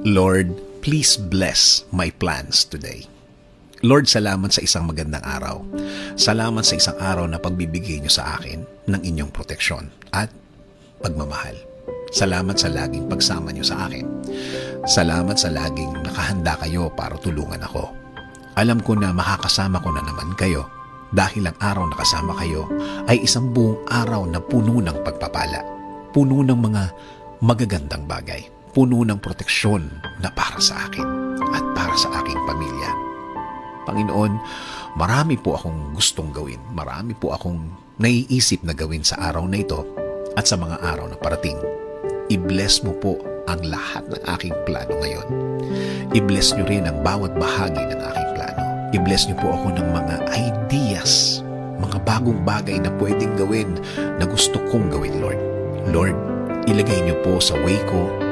Lord, please bless my plans today. Lord, salamat sa isang magandang araw. Salamat sa isang araw na pagbibigay niyo sa akin ng inyong proteksyon at pagmamahal. Salamat sa laging pagsama niyo sa akin. Salamat sa laging nakahanda kayo para tulungan ako. Alam ko na makakasama ko na naman kayo dahil ang araw na kasama kayo ay isang buong araw na puno ng pagpapala, puno ng mga magagandang bagay, puno ng proteksyon na para sa akin at para sa aking pamilya. Panginoon, marami po akong gustong gawin. Marami po akong naiisip na gawin sa araw na ito at sa mga araw na parating. I-bless mo po ang lahat ng aking plano ngayon. I-bless nyo rin ang bawat bahagi ng aking plano. I-bless nyo po ako ng mga ideas, mga bagong bagay na pwedeng gawin na gusto kong gawin, Lord. Lord, ilagay nyo po sa way ko